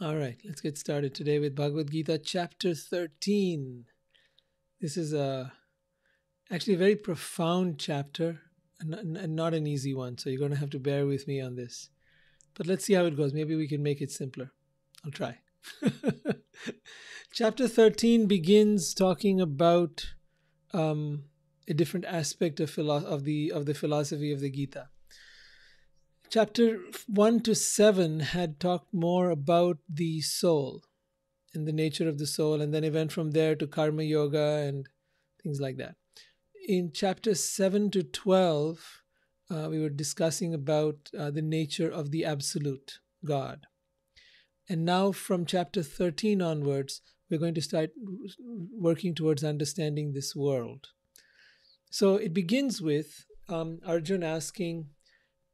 All right, let's get started today with Bhagavad Gita chapter 13. This is actually a very profound chapter and not an easy one, so you're going to have to bear with me on this. But let's see how it goes. Maybe we can make it simpler. I'll try. Chapter 13 begins talking about a different aspect of the philosophy of the Gita. Chapter 1 to 7 had talked more about the soul and the nature of the soul, and then it went from there to karma yoga and things like that. In chapter 7 to 12, we were discussing about the nature of the absolute God. And now from chapter 13 onwards, we're going to start working towards understanding this world. So it begins with Arjun asking,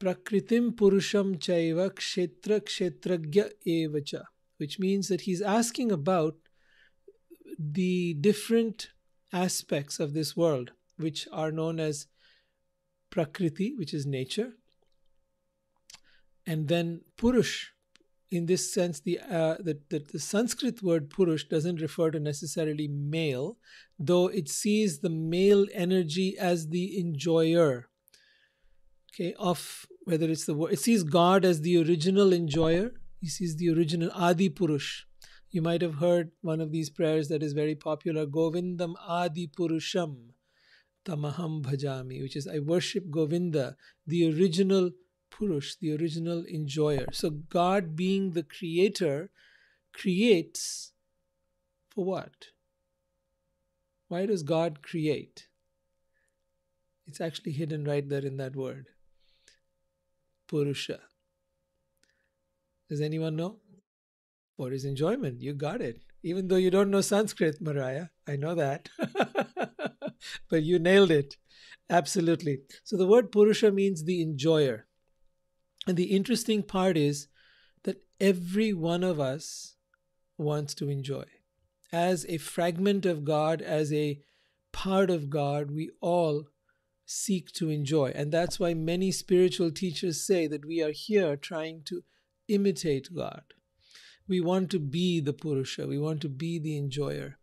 Prakritim Purusham Chaiva Kshetra Kshetragya Evacha, which means that he's asking about the different aspects of this world, which are known as Prakriti, which is nature, and then Purush. In this sense, the Sanskrit word Purush doesn't refer to necessarily male, though it sees the male energy as the enjoyer. Okay, of whether it's the word, it sees God as the original enjoyer. He sees the original Adi Purush. You might have heard one of these prayers that is very popular, Govindam Adi Purusham Tamaham Bhajami, which is I worship Govinda, the original Purush, the original enjoyer. So God, being the creator, creates for what? Why does God create? It's actually hidden right there in that word. Purusha. Does anyone know? For his enjoyment. You got it. Even though you don't know Sanskrit, Mariah. I know that. But you nailed it. Absolutely. So the word Purusha means the enjoyer. And the interesting part is that every one of us wants to enjoy. As a fragment of God, as a part of God, we all seek to enjoy. And that's why many spiritual teachers say that we are here trying to imitate God. We want to be the Purusha. We want to be the enjoyer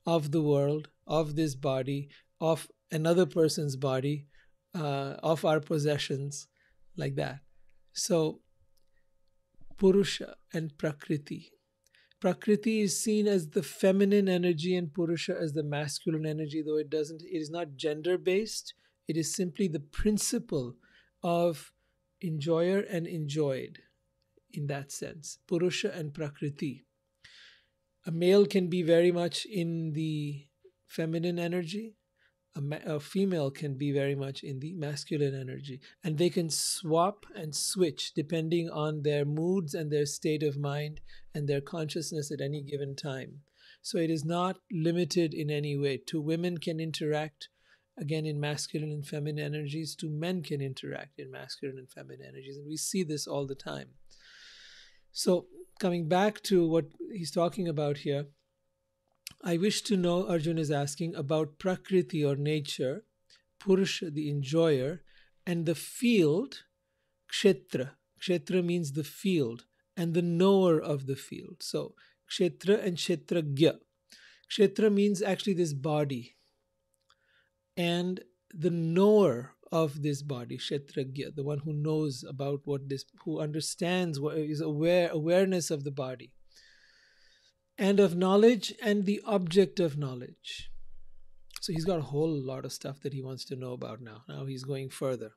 of the world, of this body, of another person's body, of our possessions, like that. So, Purusha and Prakriti. Prakriti is seen as the feminine energy and Purusha as the masculine energy, though it is not gender based. It is simply the principle of enjoyer and enjoyed in that sense. Purusha and Prakriti. A male can be very much in the feminine energy. A female can be very much in the masculine energy. And they can swap and switch depending on their moods and their state of mind and their consciousness at any given time. So it is not limited in any way. Two women can interact again in masculine and feminine energies. Two men can interact in masculine and feminine energies. And we see this all the time. So coming back to what he's talking about here, I wish to know, Arjun is asking, about Prakriti or nature, Purusha, the enjoyer, and the field, Kshetra. Kshetra means the field, and the knower of the field. So Kshetra and Kshetragya. Kshetra means actually this body, and the knower of this body, Kshetragya, the one who knows about what this, who understands, what is awareness of the body, and of knowledge and the object of knowledge. So he's got a whole lot of stuff that he wants to know about now. Now he's going further.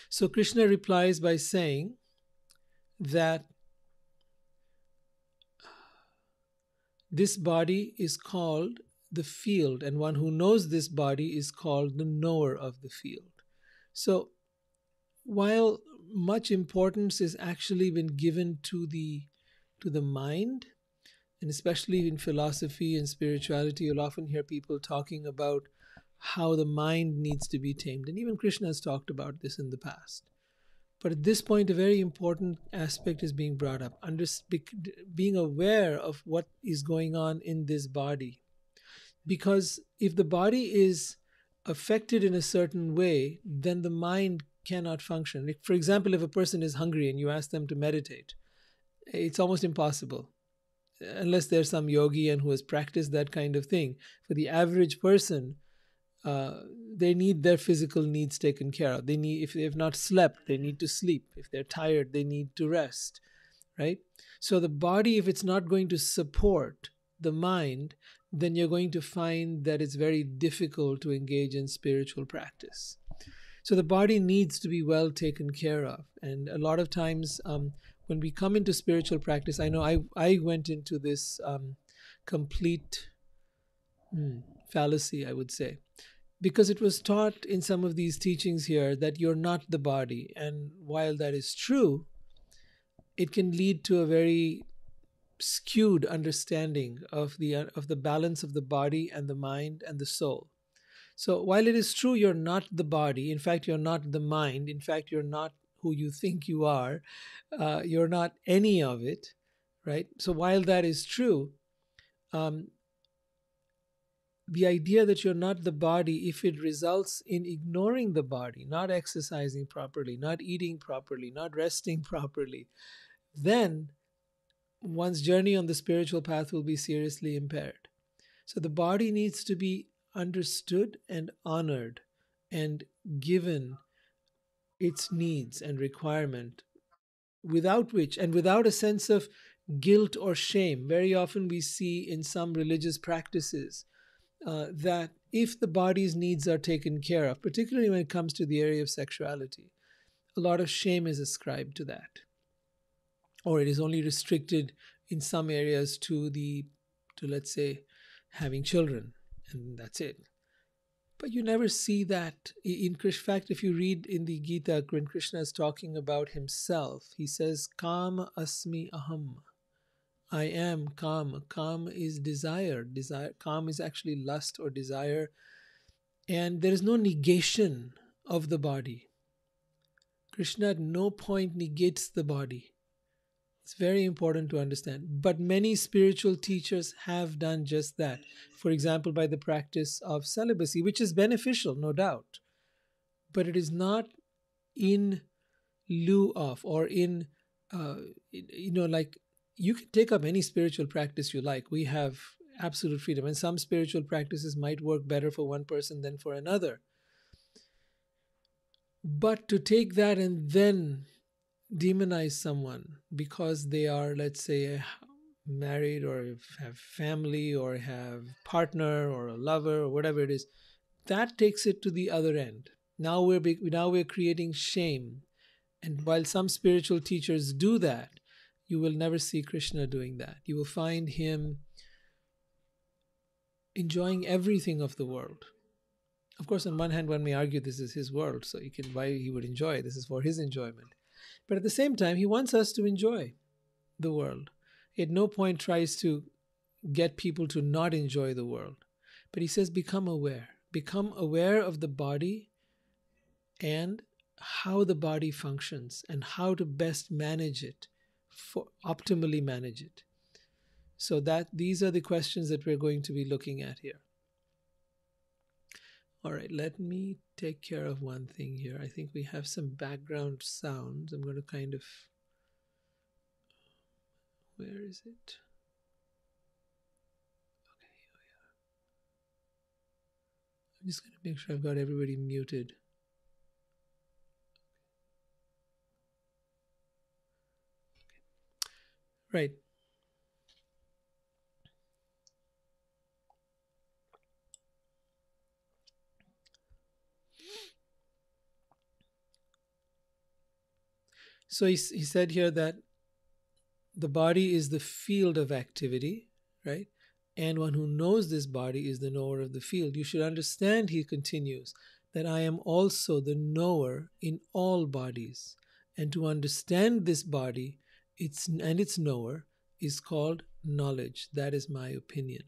So Krishna replies by saying that this body is called the field, and one who knows this body is called the knower of the field. So while much importance is actually been given to the mind, and especially in philosophy and spirituality, you'll often hear people talking about how the mind needs to be tamed. And even Krishna has talked about this in the past. But at this point, a very important aspect is being brought up. Being aware of what is going on in this body. Because if the body is affected in a certain way, then the mind cannot function. Like, for example, if a person is hungry and you ask them to meditate, It's almost impossible unless there's some yogi and who has practiced that kind of thing. For the average person, uh, they need their physical needs taken care of. They need, if they've not slept, they need to sleep. If they're tired, they need to rest, right? So the body, if it's not going to support the mind, then you're going to find that it's very difficult to engage in spiritual practice. So the body needs to be well taken care of. And a lot of times, when we come into spiritual practice, I know I went into this complete fallacy, I would say, because it was taught in some of these teachings here that you're not the body. And while that is true, it can lead to a very skewed understanding of the balance of the body and the mind and the soul. So while it is true you're not the body, in fact you're not the mind, in fact you're not who you think you are, you're not any of it, right? So while that is true, um, the idea that you're not the body, if it results in ignoring the body, not exercising properly, not eating properly, not resting properly, then one's journey on the spiritual path will be seriously impaired. So the body needs to be understood and honored and given its needs and requirement, without which, and without a sense of guilt or shame. Very often we see in some religious practices that if the body's needs are taken care of, particularly when it comes to the area of sexuality, a lot of shame is ascribed to that, or it is only restricted in some areas to let's say having children, and that's it. But you never see that in fact, if you read in the Gita, when Krishna is talking about himself, he says, Kam asmi aham. I am Kam. Kam is desire. Kam is actually lust or desire. And there is no negation of the body. Krishna at no point negates the body. It's very important to understand. But many spiritual teachers have done just that. For example, by the practice of celibacy, which is beneficial, no doubt. But it is not in lieu of, or like, you can take up any spiritual practice you like. We have absolute freedom. And some spiritual practices might work better for one person than for another. But to take that and then demonize someone because they are, let's say, married or have family or have partner or a lover or whatever it is, that takes it to the other end. Now we're creating shame. And while some spiritual teachers do that, you will never see Krishna doing that. You will find him enjoying everything of the world. Of course, on one hand, one may argue this is his world, so why he would enjoy it. This is for his enjoyment. But at the same time, he wants us to enjoy the world. He at no point tries to get people to not enjoy the world. But he says, become aware. Become aware of the body and how the body functions and how to best manage it, optimally manage it. So that these are the questions that we're going to be looking at here. All right, let me take care of one thing here. I think we have some background sounds. I'm going to kind of... Where is it? Okay, here we are. I'm just going to make sure I've got everybody muted. Okay. Right. So he said here that the body is the field of activity, right? And one who knows this body is the knower of the field. You should understand, he continues, that I am also the knower in all bodies. And to understand this body and its knower is called knowledge. That is my opinion.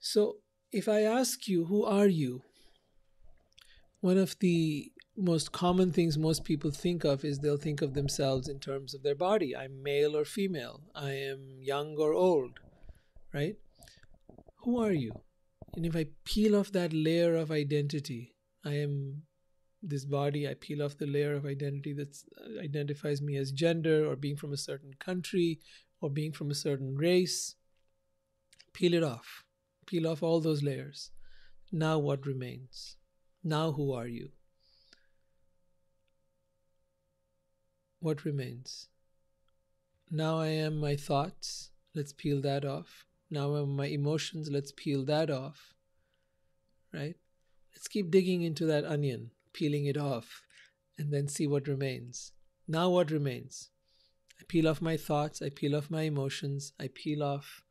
So if I ask you, who are you? One of the most common things most people think of is they'll think of themselves in terms of their body. I'm male or female. I am young or old, right? Who are you? And if I peel off that layer of identity, I am this body. I peel off the layer of identity that identifies me as gender or being from a certain country or being from a certain race. Peel it off. Peel off all those layers. Now what remains? Now who are you? What remains? Now I am my thoughts. Let's peel that off. Now I'm my emotions. Let's peel that off. Right? Let's keep digging into that onion, peeling it off, and then see what remains. Now what remains? I peel off my thoughts. I peel off my emotions. I peel off.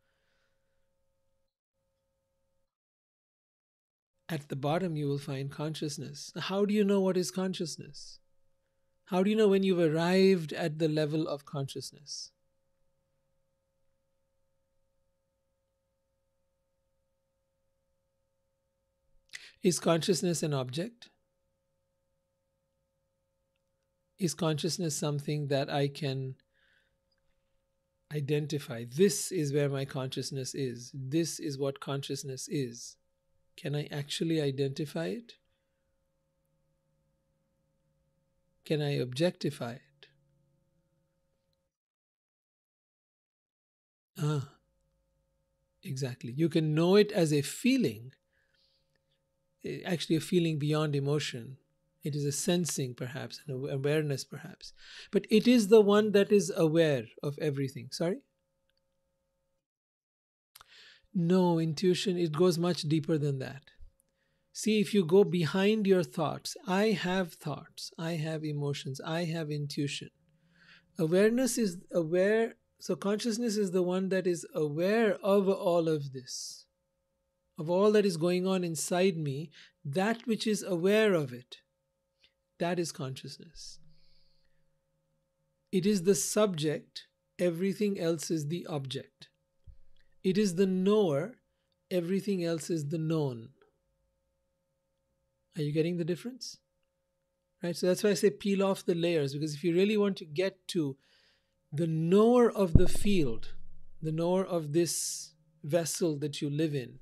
At the bottom, you will find consciousness. How do you know what is consciousness? How do you know when you've arrived at the level of consciousness? Is consciousness an object? Is consciousness something that I can identify? This is where my consciousness is. This is what consciousness is. Can I actually identify it? Can I objectify it? Ah, exactly. You can know it as a feeling, actually a feeling beyond emotion. It is a sensing, perhaps, an awareness, perhaps. But it is the one that is aware of everything. Sorry? No, intuition, it goes much deeper than that. See, if you go behind your thoughts, I have thoughts, I have emotions, I have intuition. Awareness is aware, so consciousness is the one that is aware of all of this, of all that is going on inside me, that which is aware of it. That is consciousness. It is the subject, everything else is the object. It is the knower, everything else is the known. Are you getting the difference? Right? So that's why I say peel off the layers, because if you really want to get to the knower of the field, the knower of this vessel that you live in,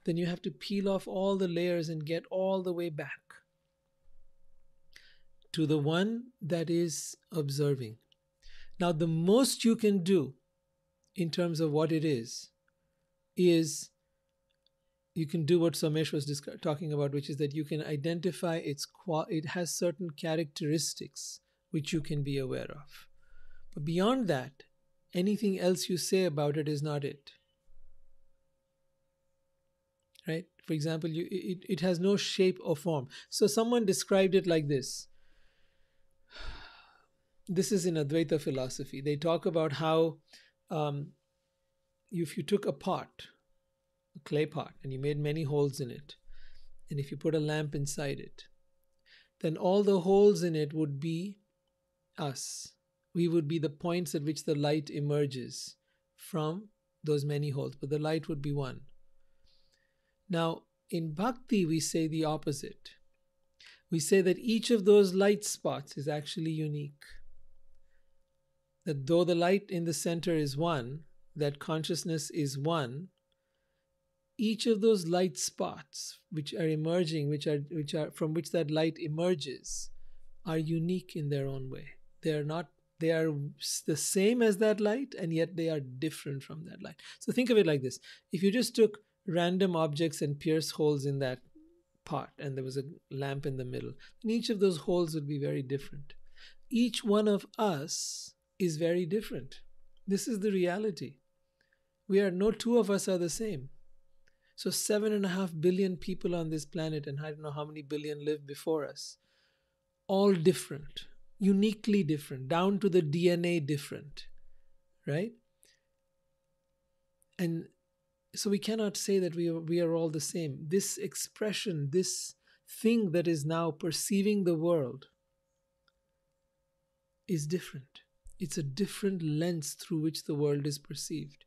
then you have to peel off all the layers and get all the way back to the one that is observing. Now, the most you can do in terms of what it is you can do what Somesh was talking about, which is that you can identify it has certain characteristics which you can be aware of. But beyond that, anything else you say about it is not it. Right? For example, it has no shape or form. So someone described it like this. This is in Advaita philosophy. They talk about how if you took a pot, a clay pot, and you made many holes in it, and if you put a lamp inside it, then all the holes in it would be us. We would be the points at which the light emerges from those many holes, but the light would be one. Now, in bhakti, we say the opposite. We say that each of those light spots is actually unique. That though the light in the center is one, that consciousness is one, each of those light spots which are emerging, which are from which that light emerges, are unique in their own way. They are the same as that light, and yet they are different from that light. So think of it like this. If you just took random objects and pierced holes in that pot, and there was a lamp in the middle, then each of those holes would be very different. Each one of us is very different. This is the reality. No two of us are the same. So 7.5 billion people on this planet, and I don't know how many billion lived before us, all different, uniquely different, down to the DNA different, right? And so we cannot say that we are all the same. This expression, this thing that is now perceiving the world is different. It's a different lens through which the world is perceived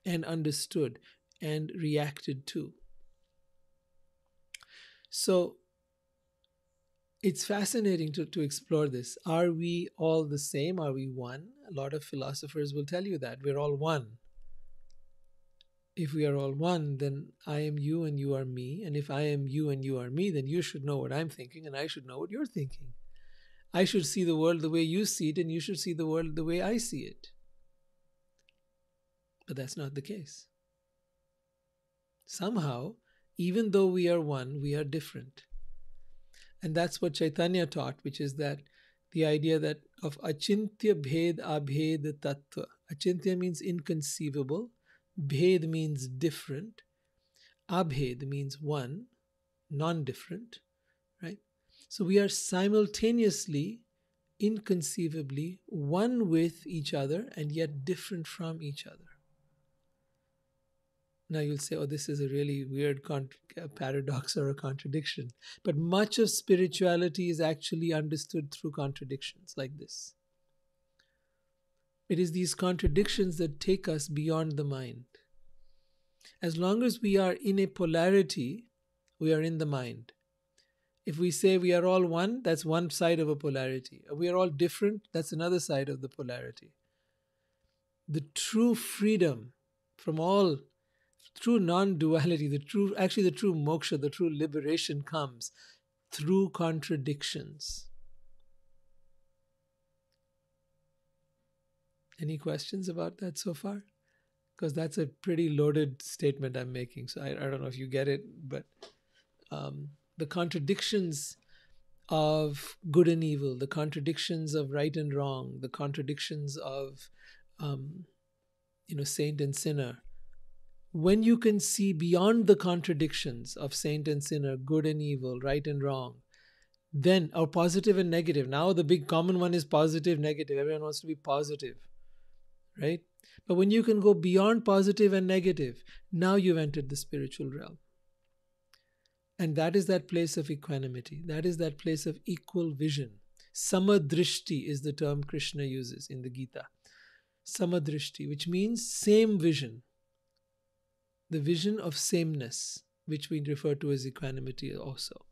and understood and reacted to. So it's fascinating to explore this. Are we all the same? Are we one? A lot of philosophers will tell you that we're all one. If we are all one, then I am you and you are me. And if I am you and you are me, then you should know what I'm thinking and I should know what you're thinking. I should see the world the way you see it and you should see the world the way I see it. But that's not the case. Somehow, even though we are one, we are different. And that's what Chaitanya taught, which is that the idea that of achintya bhed abhed tattva. Achintya means inconceivable, bhed means different, abhed means one, non-different, right? So we are simultaneously, inconceivably one with each other and yet different from each other. Now you'll say, oh, this is a really weird paradox or a contradiction. But much of spirituality is actually understood through contradictions like this. It is these contradictions that take us beyond the mind. As long as we are in a polarity, we are in the mind. If we say we are all one, that's one side of a polarity. If we are all different, that's another side of the polarity. The true freedom from all, true non-duality, the true moksha, the true liberation comes through contradictions. Any questions about that so far? Because that's a pretty loaded statement I'm making. So I don't know if you get it, but the contradictions of good and evil, the contradictions of right and wrong, the contradictions of saint and sinner. When you can see beyond the contradictions of saint and sinner, good and evil, right and wrong, then, or positive and negative. Now the big common one is positive, negative. Everyone wants to be positive, right? But when you can go beyond positive and negative, now you've entered the spiritual realm. And that is that place of equanimity. That is that place of equal vision. Samadrishti is the term Krishna uses in the Gita. Samadrishti, which means same vision. The vision of sameness, which we refer to as equanimity also.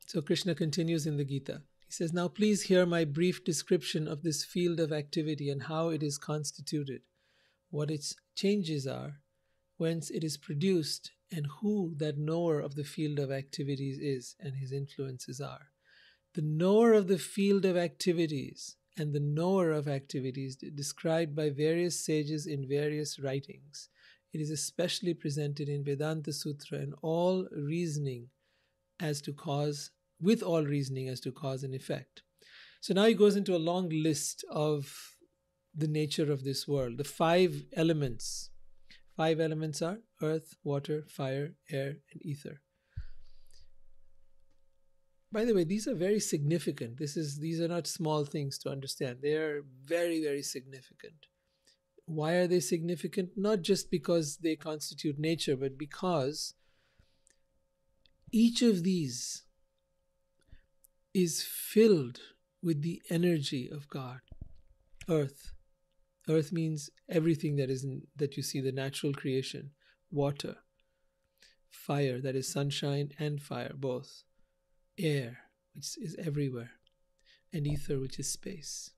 So Krishna continues in the Gita. He says, now please hear my brief description of this field of activity and how it is constituted, what its changes are, whence it is produced, and who that knower of the field of activities is and his influences are. The knower of the field of activities and the knower of activities described by various sages in various writings. It is especially presented in Vedanta Sutra and all reasoning as to cause, with all reasoning as to cause and effect. So now he goes into a long list of the nature of this world. The 5 elements. 5 elements are earth, water, fire, air, and ether. By the way, these are very significant. These are not small things to understand. They are very, very significant. Why are they significant? Not just because they constitute nature, but because each of these is filled with the energy of God. Earth. Earth means everything that you see, the natural creation. Water. Fire, that is sunshine and fire, both. Air, which is everywhere. And ether, which is space.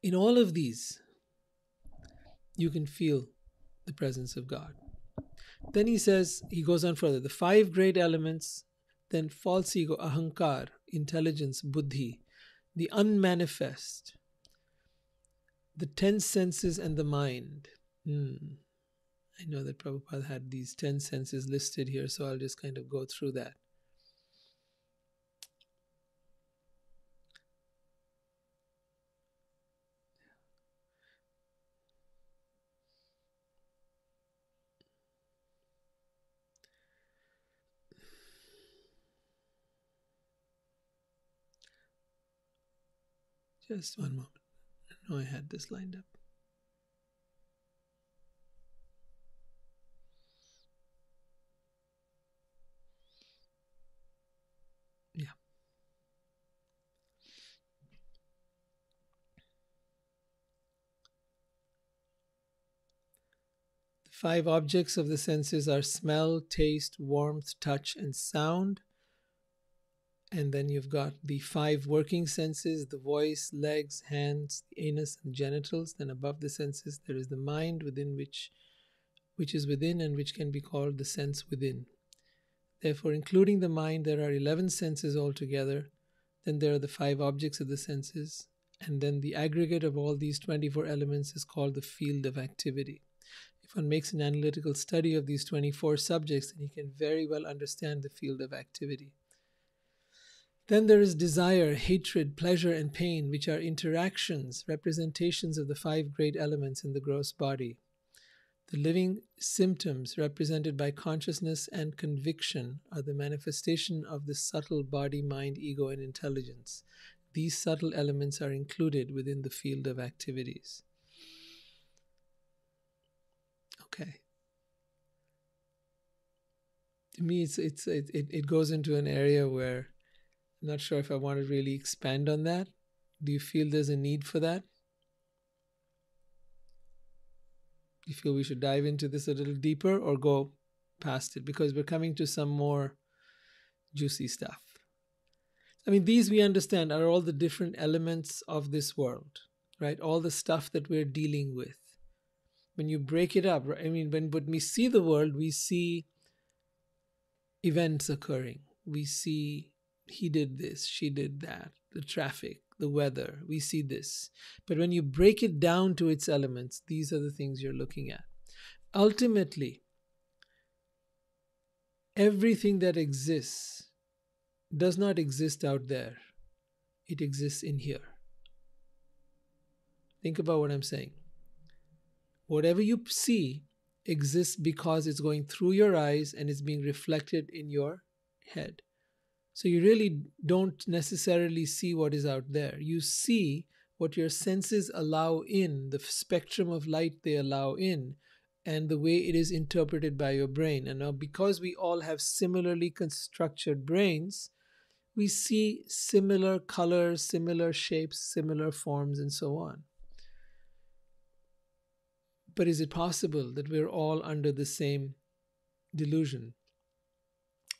In all of these, you can feel the presence of God. Then he goes on further. The 5 great elements, then false ego, ahankar, intelligence, buddhi, the unmanifest, the 10 senses and the mind. I know that Prabhupada had these 10 senses listed here, so I'll just kind of go through that. Just one moment. I know I had this lined up. Yeah. The 5 objects of the senses are smell, taste, warmth, touch, and sound. And then you've got the 5 working senses: the voice, legs, hands, the anus, and genitals. Then above the senses, there is the mind, which is within and which can be called the sense within. Therefore, including the mind, there are 11 senses altogether. Then there are the 5 objects of the senses. And then the aggregate of all these 24 elements is called the field of activity. If one makes an analytical study of these 24 subjects, then you can very well understand the field of activity. Then there is desire, hatred, pleasure, and pain, which are interactions, representations of the 5 great elements in the gross body. The living symptoms represented by consciousness and conviction are the manifestation of the subtle body, mind, ego, and intelligence. These subtle elements are included within the field of activities. Okay. To me, it goes into an area where I'm not sure if I want to really expand on that. Do you feel there's a need for that? Do you feel we should dive into this a little deeper or go past it? Because we're coming to some more juicy stuff. I mean, these we understand are all the different elements of this world, right? All the stuff that we're dealing with. When you break it up, I mean, when we see the world, we see events occurring. We see he did this, she did that, the traffic, the weather, we see this. But when you break it down to its elements, these are the things you're looking at. Ultimately, everything that exists does not exist out there. It exists in here. Think about what I'm saying. Whatever you see exists because it's going through your eyes and it's being reflected in your head. So you really don't necessarily see what is out there. You see what your senses allow in, the spectrum of light they allow in, and the way it is interpreted by your brain. And now, because we all have similarly constructed brains, we see similar colors, similar shapes, similar forms, and so on. But is it possible that we're all under the same delusion?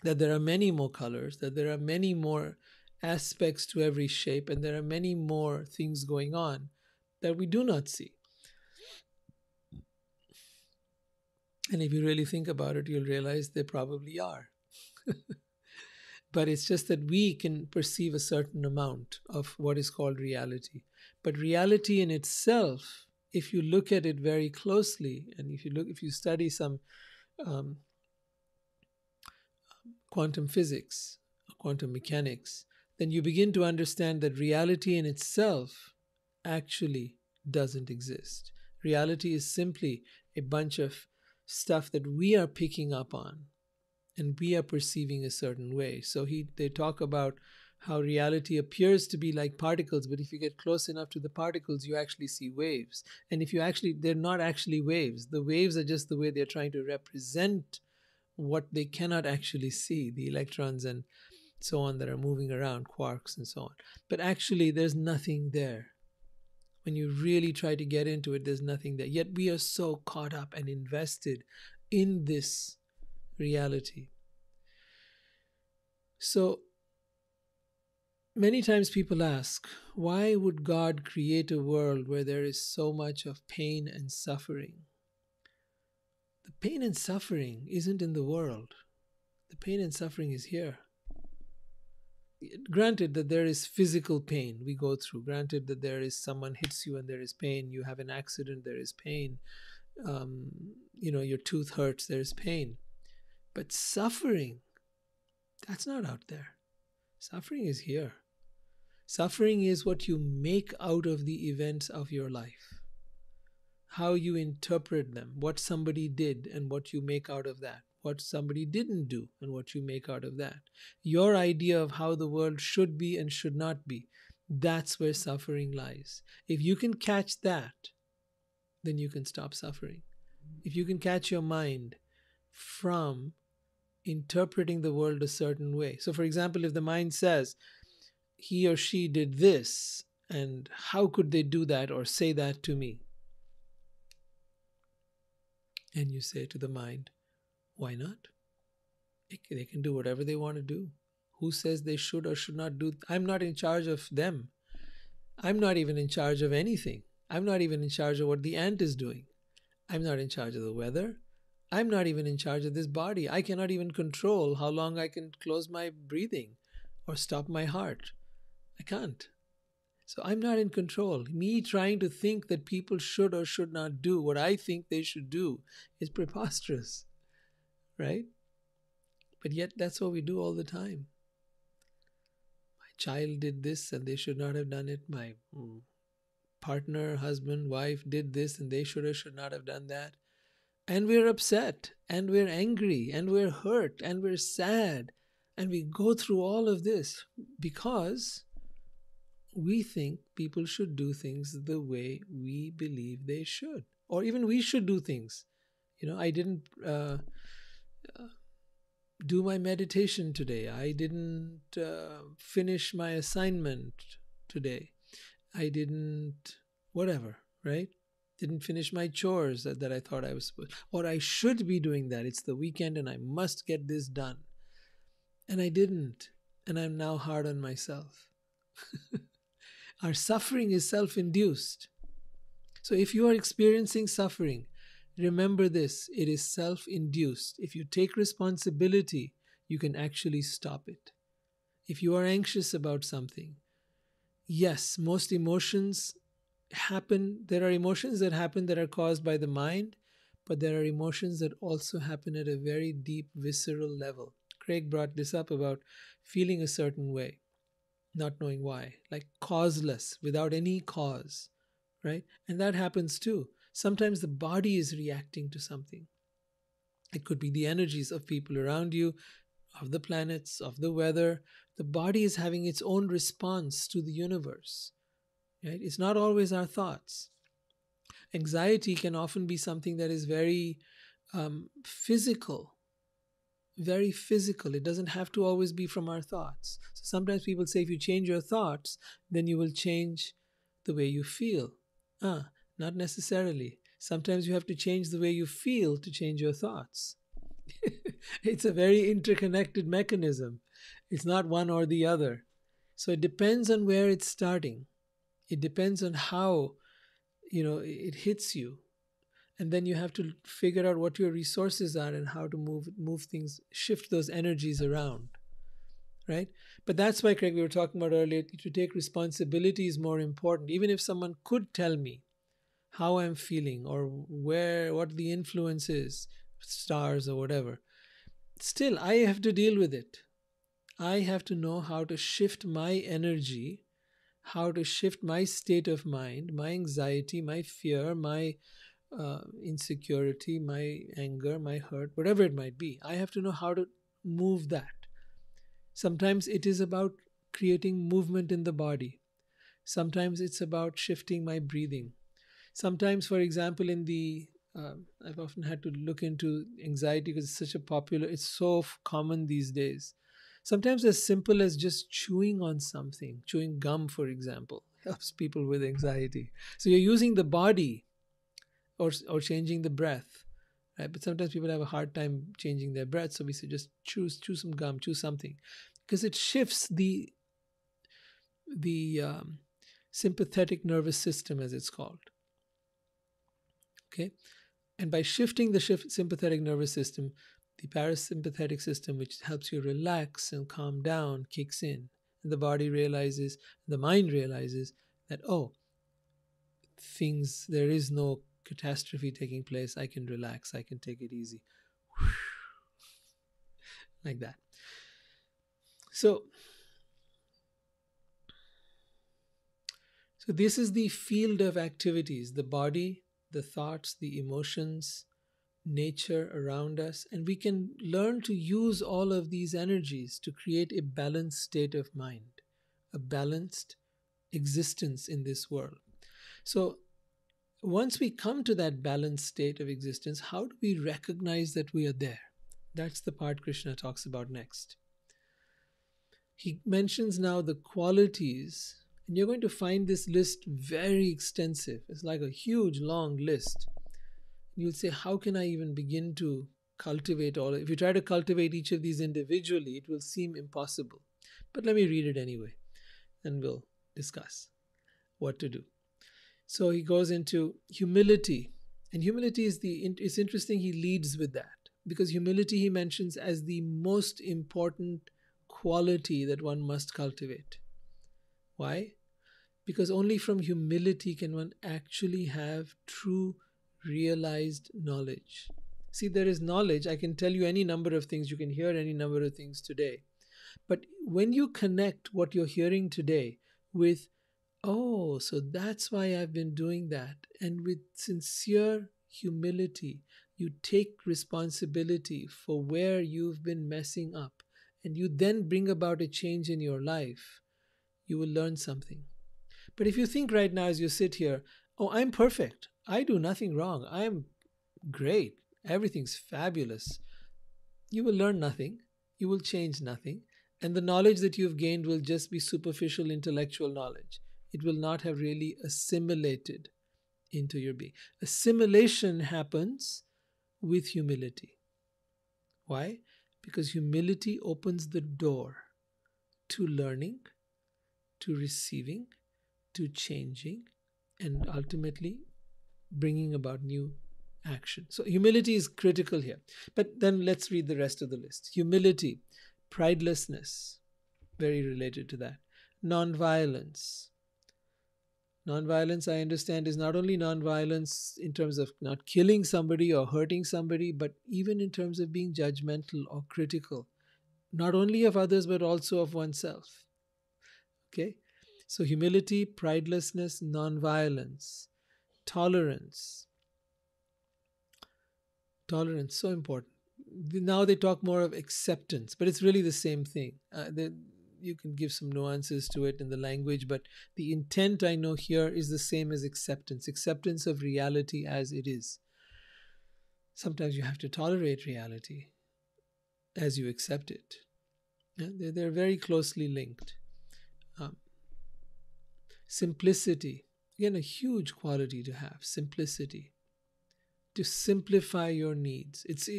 That there are many more colors, that there are many more aspects to every shape, and there are many more things going on that we do not see. And if you really think about it, you'll realize there probably are. But it's just that we can perceive a certain amount of what is called reality. But reality in itself, if you look at it very closely, and if you study some quantum physics, quantum mechanics, then you begin to understand that reality in itself actually doesn't exist. Reality is simply a bunch of stuff that we are picking up on and we are perceiving a certain way. So they talk about how reality appears to be like particles, but if you get close enough to the particles, you actually see waves. And they're not actually waves. The waves are just the way they're trying to represent what they cannot actually see, the electrons and so on that are moving around, quarks and so on. But actually, there's nothing there. When you really try to get into it, there's nothing there. Yet we are so caught up and invested in this reality. So many times people ask, why would God create a world where there is so much of pain and suffering? The pain and suffering isn't in the world. The pain and suffering is here. Granted that there is physical pain we go through. Granted that there is someone hits you and there is pain. You have an accident, there is pain. Your tooth hurts, there is pain. But suffering, that's not out there. Suffering is here. Suffering is what you make out of the events of your life. How you interpret them, what somebody did and what you make out of that, what somebody didn't do and what you make out of that. Your idea of how the world should be and should not be, that's where suffering lies. If you can catch that, then you can stop suffering. If you can catch your mind from interpreting the world a certain way. So for example, if the mind says, he or she did this, and how could they do that or say that to me? And you say to the mind, why not? They can do whatever they want to do. Who says they should or should not do? I'm not in charge of them. I'm not even in charge of anything. I'm not even in charge of what the ant is doing. I'm not in charge of the weather. I'm not even in charge of this body. I cannot even control how long I can close my breathing or stop my heart. I can't. So I'm not in control. Me trying to think that people should or should not do what I think they should do is preposterous, right? But yet that's what we do all the time. My child did this and they should not have done it. My partner, husband, wife did this and they should or should not have done that. And we're upset and we're angry and we're hurt and we're sad. And we go through all of this because we think people should do things the way we believe they should. Or even we should do things. I didn't do my meditation today. I didn't finish my assignment today. I didn't, whatever, right? Didn't finish my chores that I thought I was supposed, or I should be doing that. It's the weekend and I must get this done. And I didn't. And I'm now hard on myself. Our suffering is self-induced. So if you are experiencing suffering, remember this, it is self-induced. If you take responsibility, you can actually stop it. If you are anxious about something, yes, most emotions happen. There are emotions that happen that are caused by the mind, but there are emotions that also happen at a very deep, visceral level. Craig brought this up about feeling a certain way, not knowing why, like causeless, without any cause, right? And that happens too. Sometimes the body is reacting to something. It could be the energies of people around you, of the planets, of the weather. The body is having its own response to the universe. Right? It's not always our thoughts. Anxiety can often be something that is very physical, very physical. It doesn't have to always be from our thoughts. So sometimes people say if you change your thoughts, then you will change the way you feel. Not necessarily. Sometimes you have to change the way you feel to change your thoughts. It's a very interconnected mechanism. It's not one or the other. So it depends on where it's starting. It depends on how, it hits you. And then you have to figure out what your resources are and how to move things, shift those energies around. Right? But that's why, Craig, we were talking about earlier, to take responsibility is more important. Even if someone could tell me how I'm feeling or what the influence is, stars or whatever, still I have to deal with it. I have to know how to shift my energy, how to shift my state of mind, my anxiety, my fear, my insecurity, my anger, my hurt, whatever it might be. I have to know how to move that. Sometimes it is about creating movement in the body. Sometimes it's about shifting my breathing. Sometimes, for example, I've often had to look into anxiety because it's so common these days. Sometimes as simple as just chewing on something, chewing gum, for example, helps people with anxiety. So you're using the body or changing the breath, right? But sometimes people have a hard time changing their breath. So we say just chew some gum, chew something, because it shifts the sympathetic nervous system, as it's called. Okay, and by shifting the sympathetic nervous system, the parasympathetic system, which helps you relax and calm down, kicks in, and the mind realizes that there is no catastrophe taking place. I can relax. I can take it easy, like that. So this is the field of activities: the body, the thoughts, the emotions, nature around us, and we can learn to use all of these energies to create a balanced state of mind, a balanced existence in this world. So once we come to that balanced state of existence, how do we recognize that we are there? That's the part Krishna talks about next. He mentions now the qualities, and you're going to find this list very extensive. It's like a huge long list. You'll say, how can I even begin to cultivate all. If you try to cultivate each of these individually, it will seem impossible. But let me read it anyway, and we'll discuss what to do. So he goes into humility, and humility is it's interesting. He leads with that because humility he mentions as the most important quality that one must cultivate. Why? Because only from humility can one actually have true realized knowledge. See, there is knowledge. I can tell you any number of things. You can hear any number of things today. But when you connect what you're hearing today with, oh, so that's why I've been doing that, and with sincere humility, you take responsibility for where you've been messing up, and you then bring about a change in your life, you will learn something. But if you think right now as you sit here, oh, I'm perfect, I do nothing wrong, I'm great, everything's fabulous, you will learn nothing, you will change nothing, and the knowledge that you've gained will just be superficial intellectual knowledge. It will not have really assimilated into your being. Assimilation happens with humility. Why? Because humility opens the door to learning, to receiving, to changing, and ultimately bringing about new action. So humility is critical here. But then let's read the rest of the list. Humility, pridelessness, very related to that. Non-violence. Non-violence, I understand, is not only non-violence in terms of not killing somebody or hurting somebody, but even in terms of being judgmental or critical, not only of others, but also of oneself. Okay? So humility, pridelessness, non-violence, tolerance. Tolerance, so important. Now they talk more of acceptance, but it's really the same thing. You can give some nuances to it in the language, but the intent I know here is the same as acceptance. Acceptance of reality as it is. Sometimes you have to tolerate reality as you accept it. Yeah, they're very closely linked. Um, Simplicity, again, a huge quality to have. Simplicity, to simplify your needs. It's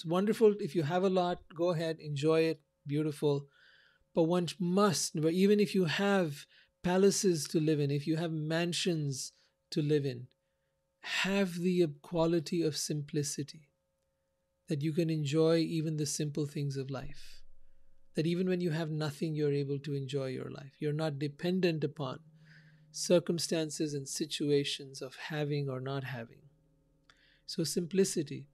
wonderful if you have a lot, go ahead, enjoy it, beautiful. But one must, but even if you have palaces to live in, if you have mansions to live in, have the quality of simplicity, that you can enjoy even the simple things of life. That even when you have nothing, you're able to enjoy your life. You're not dependent upon circumstances and situations of having or not having. So simplicity,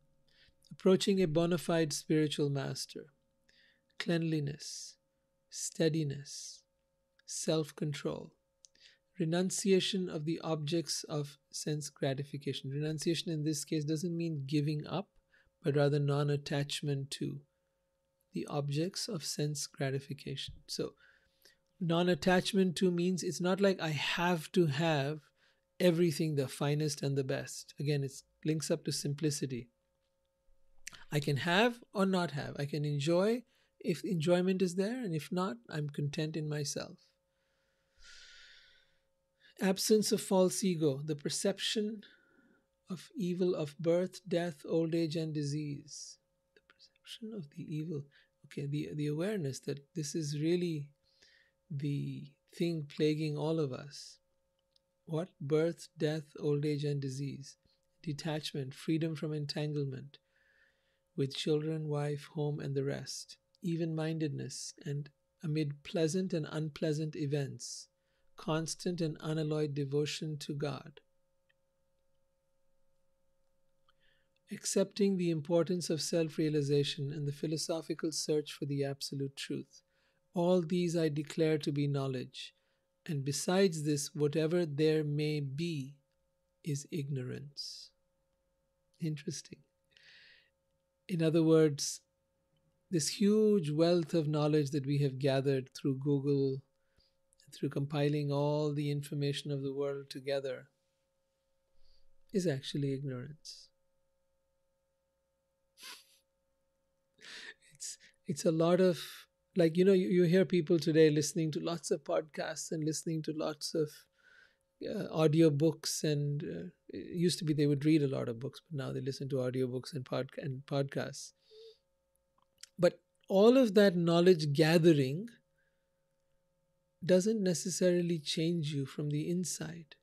approaching a bona fide spiritual master, cleanliness, steadiness, self-control, renunciation of the objects of sense gratification. Renunciation in this case doesn't mean giving up, but rather non-attachment to the objects of sense gratification. So non-attachment to means it's not like I have to have everything the finest and the best. Again, it links up to simplicity. I can have or not have. I can enjoy if enjoyment is there, and if not, I'm content in myself. Absence of false ego, the perception of evil of birth, death, old age, and disease. The perception of the evil. Okay, the awareness that this is really the thing plaguing all of us. What? Birth, death, old age, and disease. Detachment, freedom from entanglement with children, wife, home, and the rest. Even-mindedness, and amid pleasant and unpleasant events, constant and unalloyed devotion to God. Accepting the importance of self-realization and the philosophical search for the absolute truth. All these I declare to be knowledge, and besides this, whatever there may be is ignorance. Interesting. In other words, this huge wealth of knowledge that we have gathered through Google, through compiling all the information of the world together, is actually ignorance. It's a lot of, like, you hear people today listening to lots of podcasts and listening to lots of audio books, and it used to be they would read a lot of books, but now they listen to audiobooks and podcasts. But all of that knowledge gathering doesn't necessarily change you from the inside.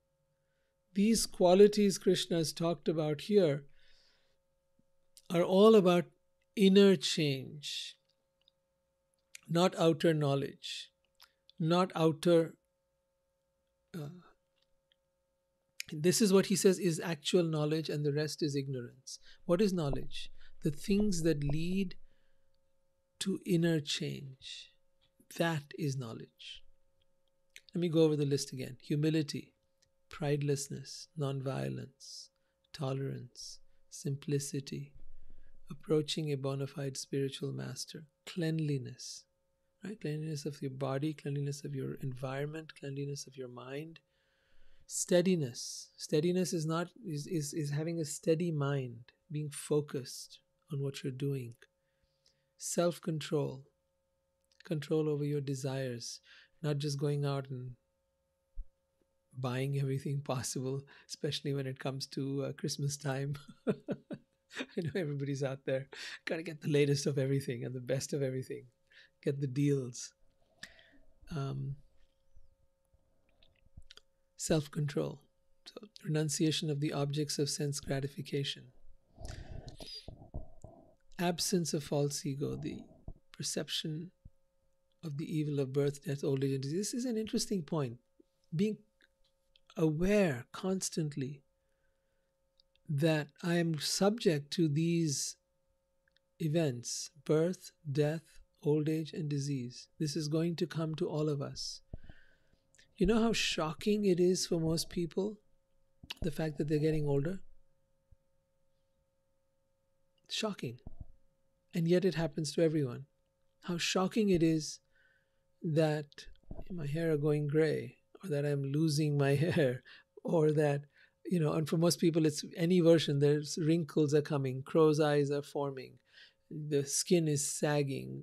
These qualities Krishna has talked about here are all about inner change, not outer knowledge, not outer. Uh, this is what he says is actual knowledge, and the rest is ignorance. What is knowledge? The things that lead to inner change. That is knowledge. Let me go over the list again: humility, pridelessness, nonviolence, tolerance, simplicity, approaching a bona fide spiritual master, cleanliness, right? Cleanliness of your body, cleanliness of your environment, cleanliness of your mind, steadiness. Steadiness is not is having a steady mind, being focused on what you're doing. Self-control, control over your desires, not just going out and buying everything possible, especially when it comes to Christmas time. I know everybody's out there. Got to get the latest of everything and the best of everything. Get the deals. Self-control. So, renunciation of the objects of sense gratification. Absence of false ego, the perception of the evil of birth, death, old age, and disease. This is an interesting point. Being aware constantly that I am subject to these events: birth, death, old age, and disease. This is going to come to all of us. You know how shocking it is for most people, the fact that they're getting older? It's shocking. And yet it happens to everyone. How shocking it is that my hair are going gray, or that I'm losing my hair, or that, and for most people, it's any version. There's wrinkles are coming, crow's eyes are forming, the skin is sagging.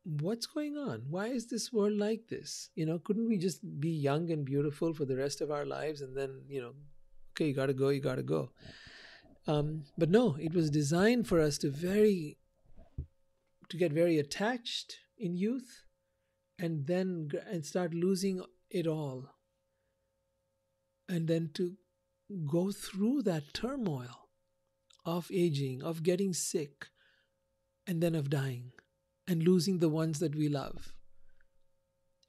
What's going on? Why is this world like this? Couldn't we just be young and beautiful for the rest of our lives, and then, okay, you gotta go. But no, it was designed for us to get very attached in youth, and then start losing it all, and then to go through that turmoil of aging, of getting sick, and then of dying and losing the ones that we love.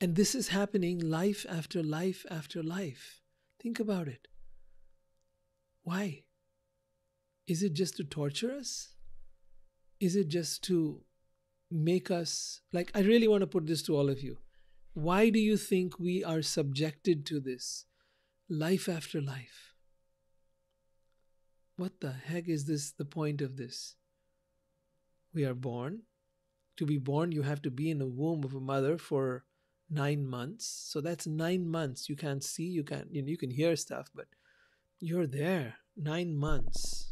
And this is happening life after life after life. Think about it. Why? Is it just to torture us? Is it just to make us, I really want to put this to all of you. Why do you think we are subjected to this life after life? What the heck is this, the point of this? We are born. To be born, you have to be in the womb of a mother for 9 months. So that's 9 months. You can't see, you can hear stuff, but you're there 9 months.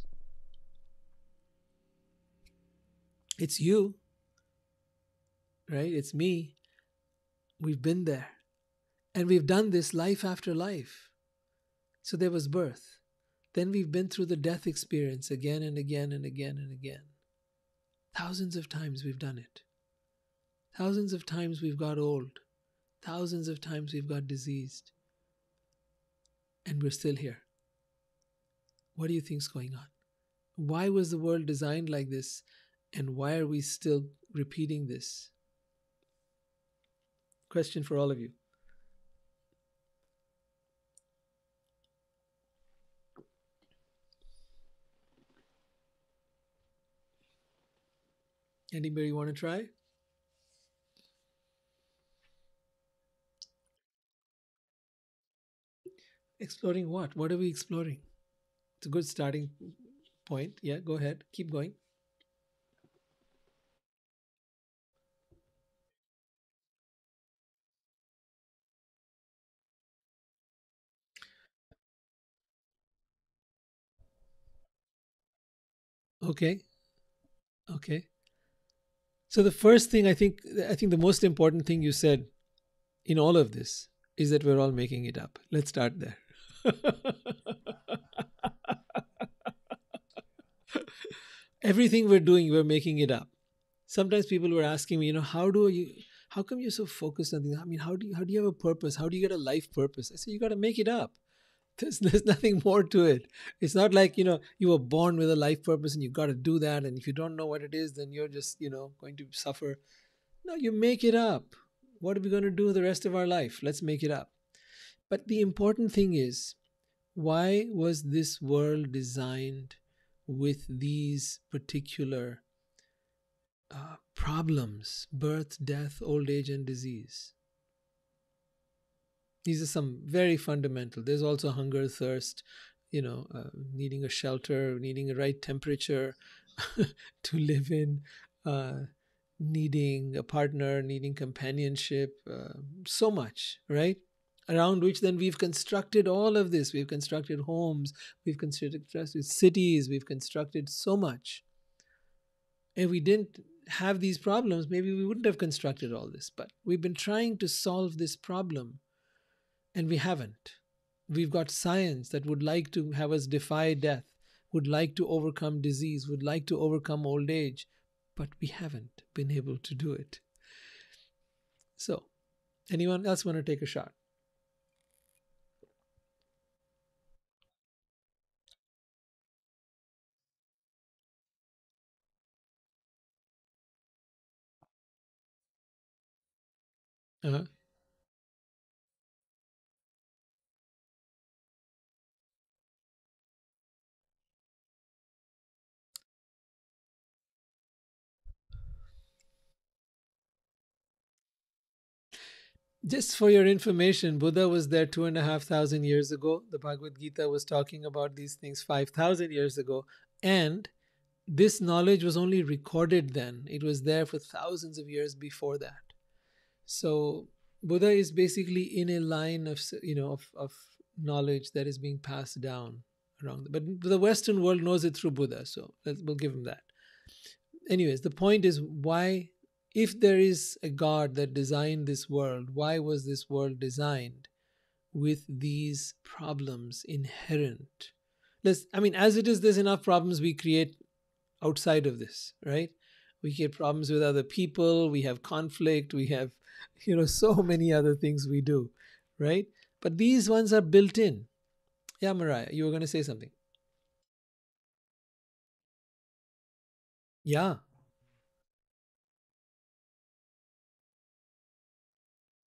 It's you, right? It's me. We've been there. And we've done this life after life. So there was birth. Then we've been through the death experience again and again and again and again. Thousands of times we've done it. Thousands of times we've got old. Thousands of times we've got diseased. And we're still here. What do you think's going on? Why was the world designed like this? And why are we still repeating this? Question for all of you. Anybody want to try? Exploring what? What are we exploring? It's a good starting point. Yeah, go ahead. Keep going. Okay. Okay. So the first thing I think the most important thing you said in all of this is that we're all making it up. Let's start there. Everything we're doing, we're making it up. Sometimes people were asking me, how come you're so focused on things? I mean, how do you have a purpose? How do you get a life purpose? I say, you got to make it up. There's nothing more to it. It's not like, you were born with a life purpose and you got to do that. And if you don't know what it is, then you're just, going to suffer. No, you make it up. What are we going to do the rest of our life? Let's make it up. But the important thing is, why was this world designed with these particular problems: birth, death, old age, and disease? These are some very fundamental. There's also hunger, thirst, needing a shelter, needing a right temperature to live in, needing a partner, needing companionship, so much, right? Around which then we've constructed all of this. We've constructed homes, we've constructed cities, we've constructed so much. If we didn't have these problems, maybe we wouldn't have constructed all this. But we've been trying to solve this problem, and we haven't. We've got science that would like to have us defy death, would like to overcome disease, would like to overcome old age, but we haven't been able to do it. So, anyone else want to take a shot? Uh-huh. Just for your information, Buddha was there 2,500 years ago. The Bhagavad Gita was talking about these things 5,000 years ago. And this knowledge was only recorded then. It was there for thousands of years before that. So Buddha is basically in a line of, of knowledge that is being passed down around. But the Western world knows it through Buddha. So we'll give him that. Anyways, the point is, why, if there is a God that designed this world, why was this world designed with these problems inherent? As it is, there's enough problems we create outside of this, right? We create problems with other people, we have conflict, we have, so many other things we do, right? But these ones are built in. Yeah, Mariah, you were going to say something. Yeah.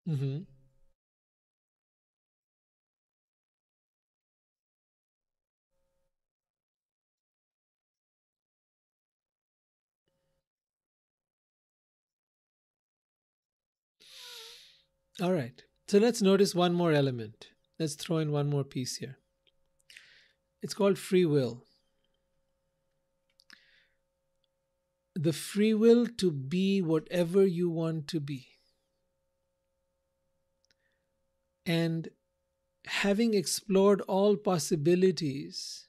Mm-hmm. All right. So let's notice one more element. Let's throw in one more piece here. It's called free will. The free will to be whatever you want to be. And having explored all possibilities,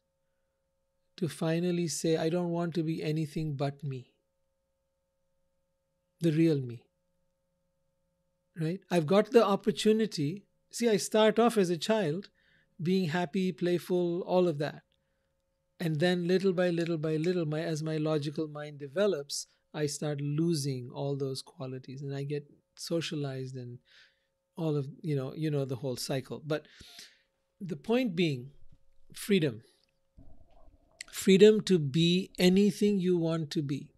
to finally say, I don't want to be anything but me, the real me. Right? I've got the opportunity. See, I start off as a child being happy, playful, all of that. And then little by little by little, as my logical mind develops, I start losing all those qualities and I get socialized and all of, the whole cycle. But the point being, freedom. Freedom to be anything you want to be.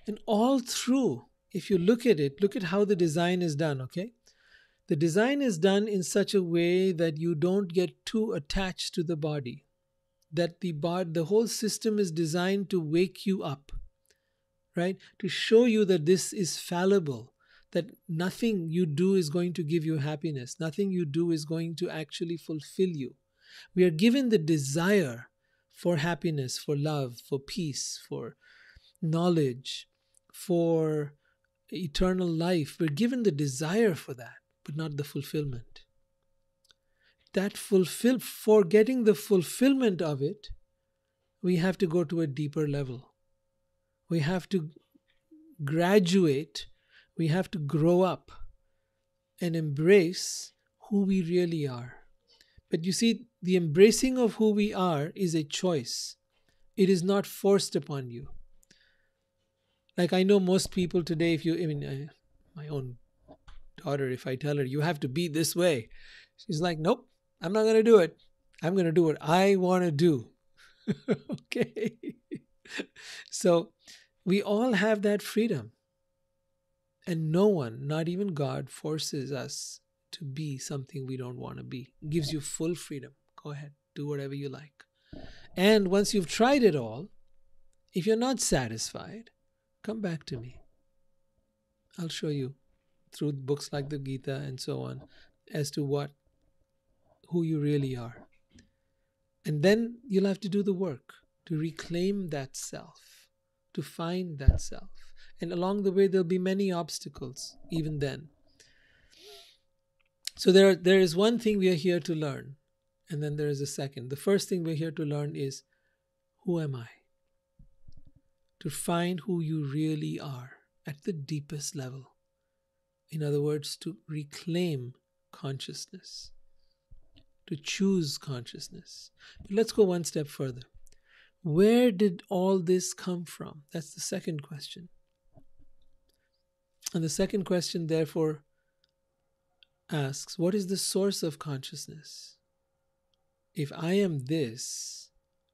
And all through, if you look at it, look at how the design is done, okay? The design is done in such a way that you don't get too attached to the body. That the whole system is designed to wake you up, right? To show you that this is fallible, that nothing you do is going to give you happiness, nothing you do is going to actually fulfill you. We are given the desire for happiness, for love, for peace, for knowledge, for eternal life. We're given the desire for that, but not the fulfillment. For getting the fulfillment of it, we have to go to a deeper level. We have to graduate, we have to grow up and embrace who we really are. But you see, the embracing of who we are is a choice. It is not forced upon you. Like I know most people today, if you, I mean, my own daughter, if I tell her, you have to be this way, she's like, nope, I'm not going to do it. I'm going to do what I want to do. Okay. So we all have that freedom. And no one, not even God, forces us to be something we don't want to be. It gives you full freedom. Go ahead, do whatever you like. And once you've tried it all, if you're not satisfied, come back to me. I'll show you through books like the Gita and so on as to who you really are. And then you'll have to do the work to reclaim that self, to find that self. And along the way, there'll be many obstacles, even then. So there is one thing we are here to learn, and then there is a second. The first thing we're here to learn is, who am I? To find who you really are at the deepest level. In other words, to reclaim consciousness, to choose consciousness. But let's go one step further. Where did all this come from? That's the second question. And the second question, therefore, asks, what is the source of consciousness? If I am this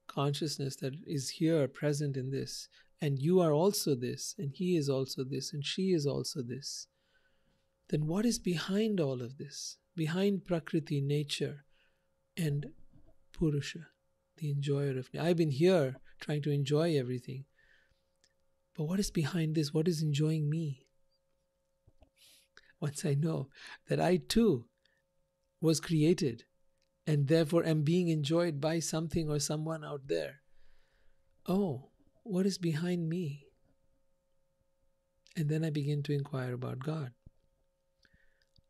consciousness that is here present in this, and you are also this, and he is also this, and she is also this, then what is behind all of this? Behind Prakriti, nature, and Purusha, the enjoyer of nature. I've been here trying to enjoy everything. But what is behind this? What is enjoying me? Once I know that I too was created and therefore am being enjoyed by something or someone out there. Oh, what is behind me? And then I begin to inquire about God.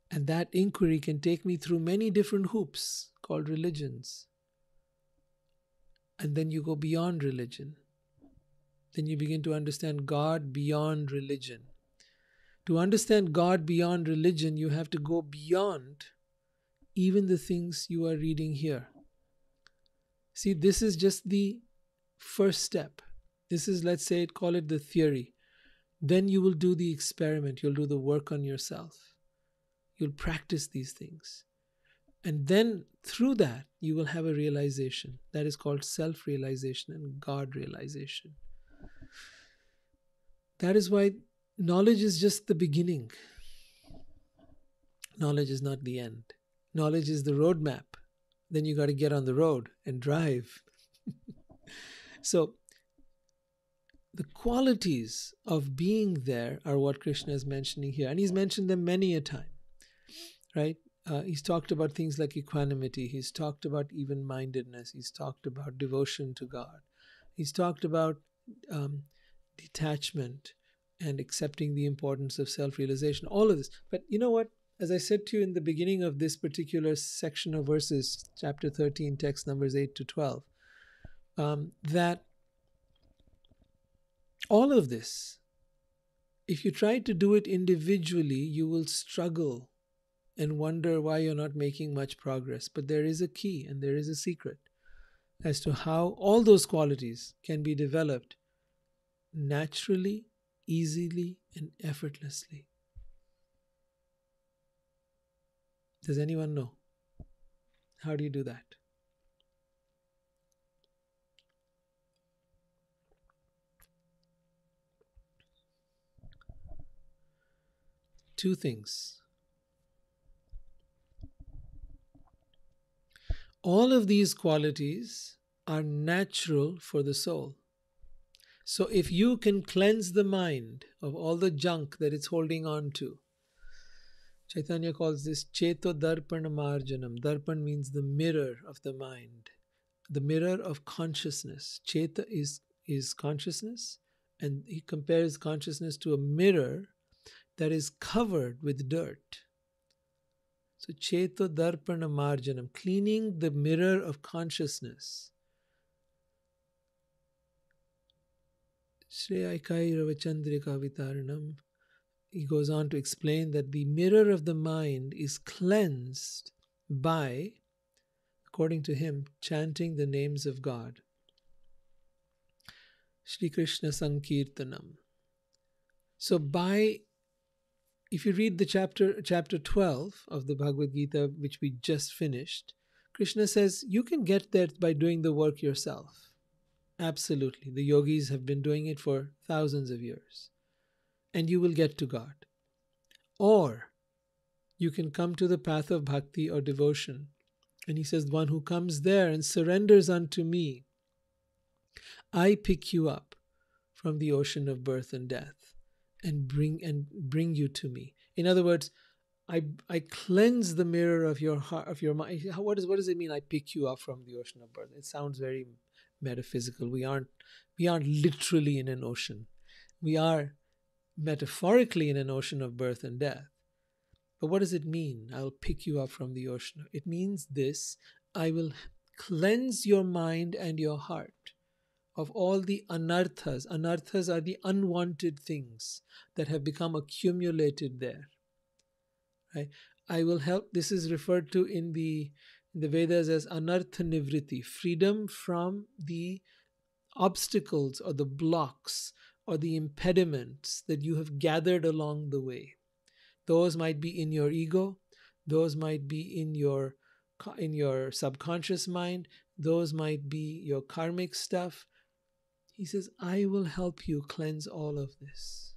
And that inquiry can take me through many different hoops called religions. And then you go beyond religion. Then you begin to understand God beyond religion. To understand God beyond religion, you have to go beyond even the things you are reading here. See, this is just the first step. This is, let's say, call it the theory. Then you will do the experiment. You'll do the work on yourself. You'll practice these things. And then through that, you will have a realization. That is called self-realization and God-realization. That is why knowledge is just the beginning. Knowledge is not the end. Knowledge is the roadmap. Then you got to get on the road and drive. So the qualities of being there are what Krishna is mentioning here. And he's mentioned them many a time, right? He's talked about things like equanimity. He's talked about even-mindedness. He's talked about devotion to God. He's talked about detachment and accepting the importance of self-realization, all of this. But you know what? As I said to you in the beginning of this particular section of verses, chapter 13, text numbers 8 to 12, that all of this, if you try to do it individually, you will struggle and wonder why you're not making much progress. But there is a key and there is a secret as to how all those qualities can be developed naturally, easily, and effortlessly. Does anyone know? How do you do that? Two things. All of these qualities are natural for the soul. So if you can cleanse the mind of all the junk that it's holding on to, Chaitanya calls this Cheto Darpana Marjanam. Darpan means the mirror of the mind, the mirror of consciousness. Cheta is consciousness, and he compares consciousness to a mirror that is covered with dirt. So Cheto Darpana Marjanam, cleaning the mirror of consciousness. Shreyaikai Ravachandrika Vitaranam he goes on to explain that the mirror of the mind is cleansed by, according to him, chanting the names of God. Shri Krishna Sankirtanam. So if you read the chapter 12 of the Bhagavad Gita, which we just finished, Krishna says you can get there by doing the work yourself. Absolutely. The yogis have been doing it for thousands of years. And you will get to God. Or you can come to the path of bhakti or devotion. And he says, one who comes there and surrenders unto me, I pick you up from the ocean of birth and death and bring you to me. In other words, I cleanse the mirror of your heart, of your mind. What does it mean? I pick you up from the ocean of birth. It sounds very metaphysical. We aren't literally in an ocean. We are metaphorically in an ocean of birth and death. But what does it mean? I'll pick you up from the ocean. It means this: I will cleanse your mind and your heart of all the anarthas. Anarthas are the unwanted things that have become accumulated there. Right? I will help. This is referred to in the Vedas as anartha nivriti, freedom from the obstacles or the blocks or the impediments that you have gathered along the way. Those might be in your ego, those might be in your subconscious mind, those might be your karmic stuff. He says, I will help you cleanse all of this.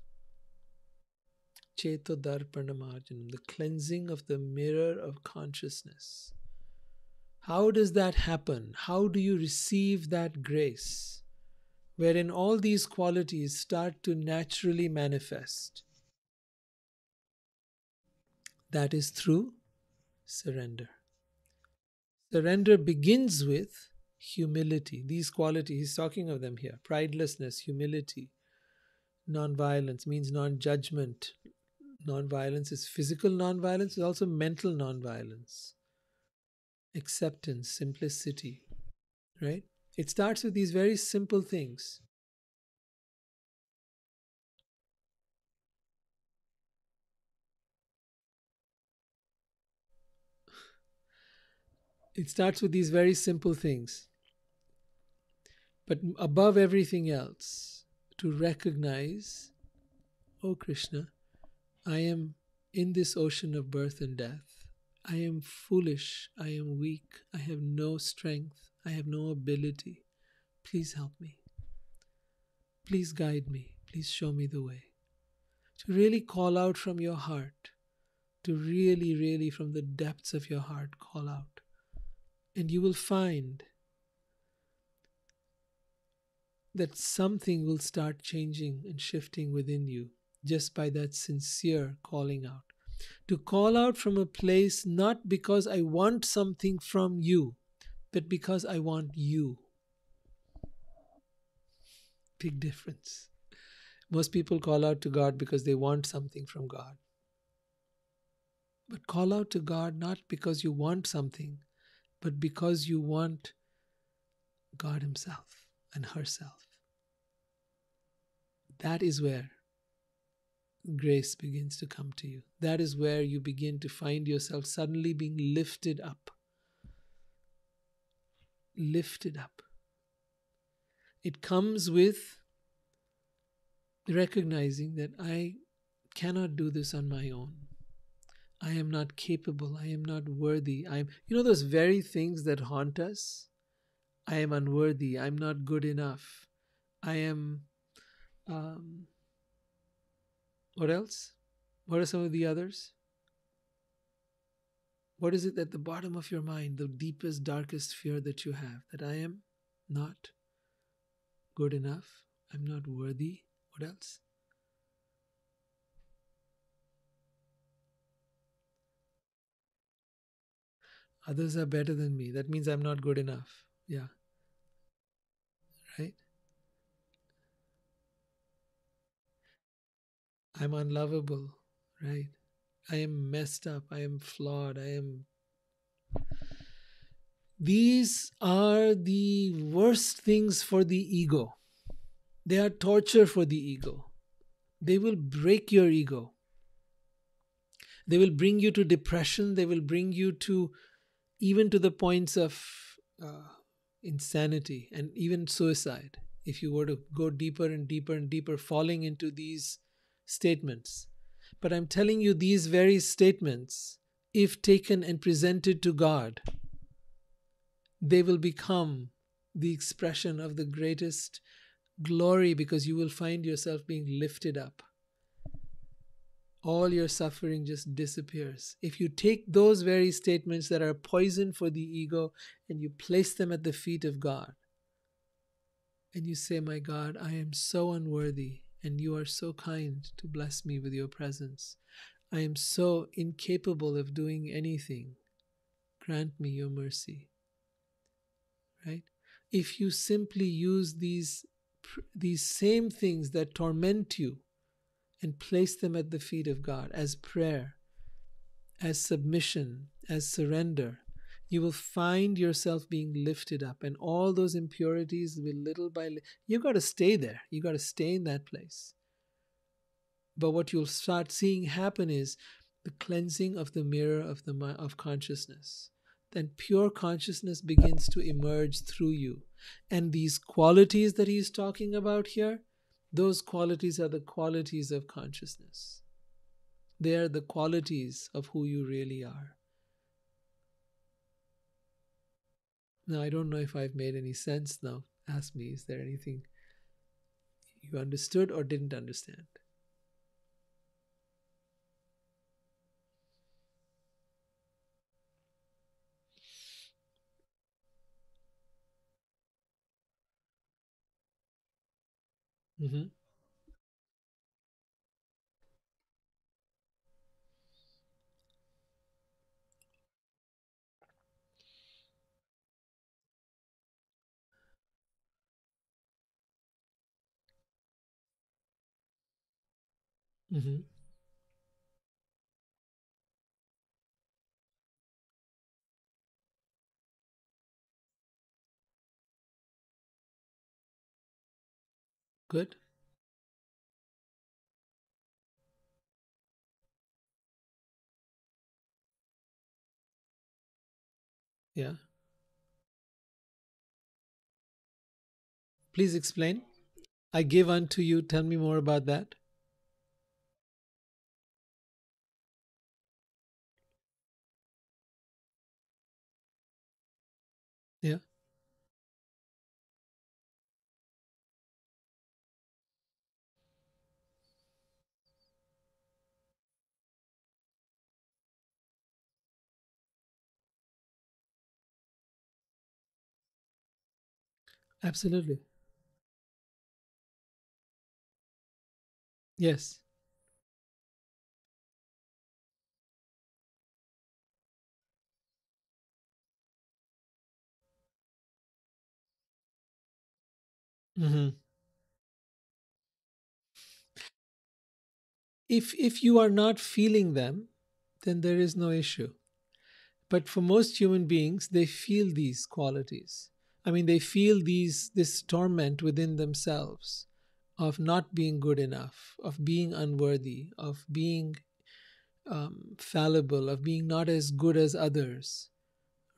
Cheto darpanamarjanam, the cleansing of the mirror of consciousness. How does that happen? How do you receive that grace, wherein all these qualities start to naturally manifest? That is through surrender. Surrender begins with humility. These qualities, he's talking of them here: pridelessness, humility, non-violence means non-judgment. Non-violence is physical non-violence, it's also mental non-violence. Acceptance, simplicity, right? It starts with these very simple things. It starts with these very simple things. But above everything else, to recognize, oh Krishna, I am in this ocean of birth and death. I am foolish. I am weak. I have no strength. I have no ability. Please help me. Please guide me. Please show me the way. To really call out from your heart, to really, really from the depths of your heart, call out. And you will find that something will start changing and shifting within you just by that sincere calling out. To call out from a place not because I want something from you, but because I want you. Big difference. Most people call out to God because they want something from God. But call out to God not because you want something, but because you want God Himself and herself. That is where grace begins to come to you. That is where you begin to find yourself suddenly being lifted up. Lifted up. It comes with recognizing that I cannot do this on my own. I am not capable. I am not worthy. Those very things that haunt us. I am unworthy. I'm not good enough. I am, what else? What are some of the others? What is it at the bottom of your mind, the deepest, darkest fear that you have? That I am not good enough. I'm not worthy. What else? Others are better than me. That means I'm not good enough. Yeah. Right? I'm unlovable. Right? I am messed up. I am flawed. These are the worst things for the ego. They are torture for the ego. They will break your ego. They will bring you to depression. They will bring you to even to the points of uh, insanity and even suicide. If you were to go deeper and deeper and deeper, falling into these statements. But I'm telling you, these very statements, if taken and presented to God, they will become the expression of the greatest glory, because you will find yourself being lifted up. All your suffering just disappears. If you take those very statements that are poison for the ego and you place them at the feet of God, and you say, my God, I am so unworthy, and you are so kind to bless me with your presence. I am so incapable of doing anything. Grant me your mercy. Right? If you simply use these same things that torment you and place them at the feet of God as prayer, as submission, as surrender, you will find yourself being lifted up, and all those impurities will little by little. You got to stay there. You got to stay in that place. But what you'll start seeing happen is the cleansing of the mirror of of consciousness. Then pure consciousness begins to emerge through you, and these qualities that he's talking about here, those qualities are the qualities of consciousness. They are the qualities of who you really are. Now, I don't know if I've made any sense now. Ask me, is there anything you understood or didn't understand? Mm-hmm. Mm-hmm. Good? Yeah. Please explain. I give unto you. Tell me more about that. Yeah, absolutely. Yes. Hmm. If you are not feeling them, then there is no issue. But for most human beings, they feel these qualities. I mean, they feel this torment within themselves of not being good enough, of being unworthy, of being fallible, of being not as good as others,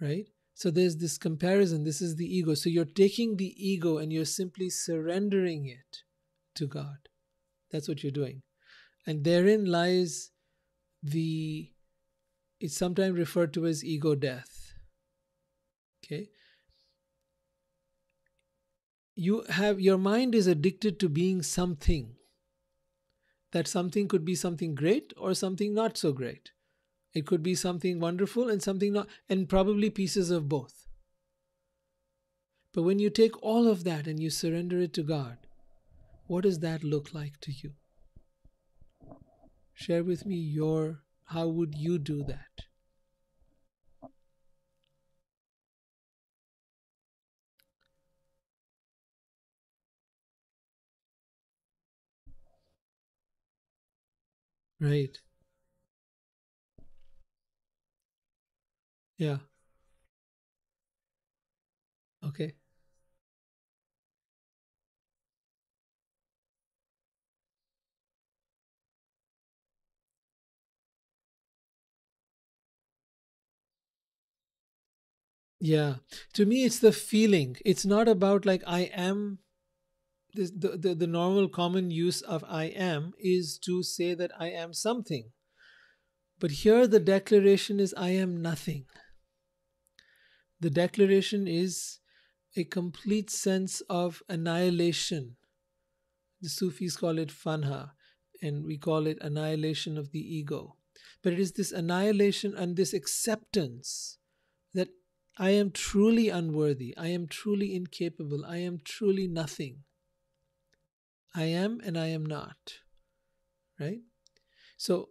right? So there's this comparison. This is the ego. So you're taking the ego and you're simply surrendering it to God. That's what you're doing. And therein lies the, it's sometimes referred to as ego death. Okay. You have, your mind is addicted to being something. That something could be something great or something not so great. It could be something wonderful and something not, and probably pieces of both. But when you take all of that and you surrender it to God, what does that look like to you? Share with me your, how would you do that? Right. Yeah. Okay. Yeah. To me, it's the feeling. It's not about like I am. The normal common use of I am is to say that I am something. But here the declaration is I am nothing. The declaration is a complete sense of annihilation. The Sufis call it fanha, and we call it annihilation of the ego. But it is this annihilation and this acceptance that I am truly unworthy, I am truly incapable, I am truly nothing. I am and I am not, right? So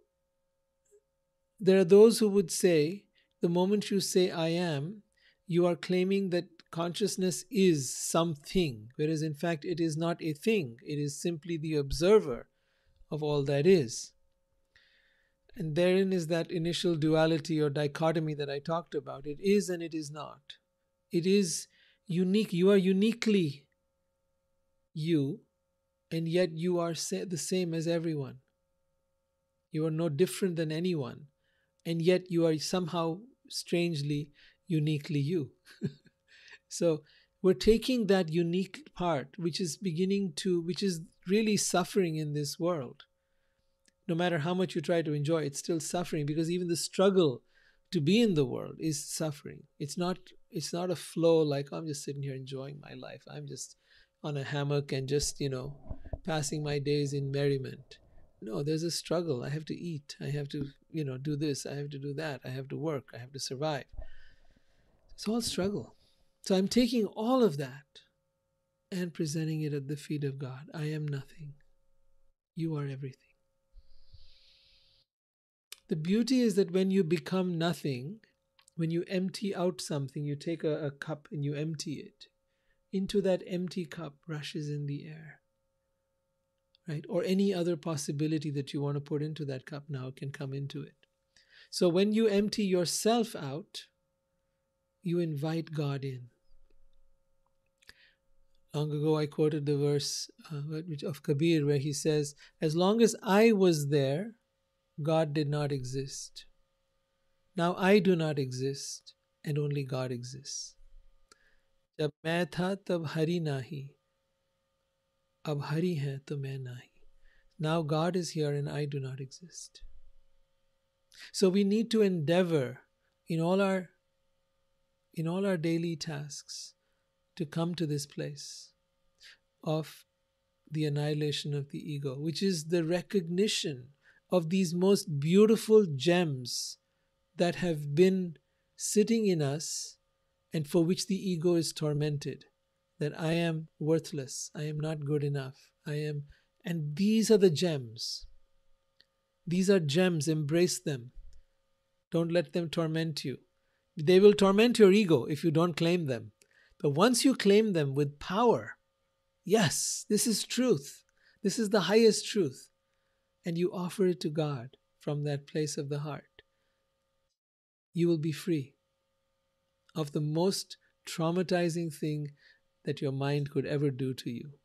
there are those who would say the moment you say I am, you are claiming that consciousness is something, whereas in fact it is not a thing, it is simply the observer of all that is. And therein is that initial duality or dichotomy that I talked about. It is and it is not. It is unique. You are uniquely you, and yet you are the same as everyone. You are no different than anyone, and yet you are somehow strangely, uniquely you. So we're taking that unique part, which is which is really suffering in this world. No matter how much you try to enjoy, it's still suffering because even the struggle to be in the world is suffering. It's not a flow like, "Oh, I'm just sitting here enjoying my life. I'm just on a hammock and just, passing my days in merriment." No, there's a struggle. I have to eat. I have to, do this. I have to do that. I have to work. I have to survive. It's all struggle. So I'm taking all of that and presenting it at the feet of God. I am nothing. You are everything. The beauty is that when you become nothing, when you empty out something, you take a cup and you empty it. Into that empty cup rushes in the air, right? Or any other possibility that you want to put into that cup now can come into it. So when you empty yourself out, you invite God in. Long ago, I quoted the verse of Kabir where he says, "As long as I was there, God did not exist. Now I do not exist, and only God exists. जब मैं था तब हरि नाही, अब हरि है तो मैं नाही." Now God is here and I do not exist. So we need to endeavor in all our daily tasks to come to this place of the annihilation of the ego, which is the recognition of these most beautiful gems that have been sitting in us and for which the ego is tormented. That I am worthless, I am not good enough, and these are the gems. These are gems, embrace them. Don't let them torment you. They will torment your ego if you don't claim them. But once you claim them with power, yes, this is truth. This is the highest truth. And you offer it to God from that place of the heart. You will be free of the most traumatizing thing that your mind could ever do to you.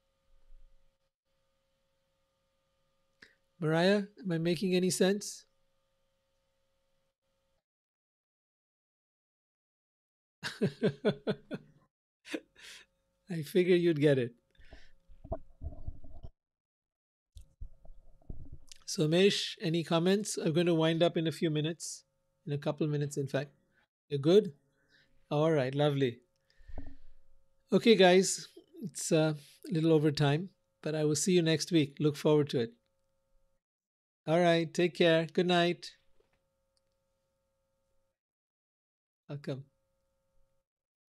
Mariah, am I making any sense? I figure you'd get it. So, Mesh, any comments? I'm going to wind up in a few minutes, in a couple minutes, in fact. You're good? All right, lovely. Okay, guys, it's a little over time, but I will see you next week. Look forward to it. All right, take care. Good night. Welcome.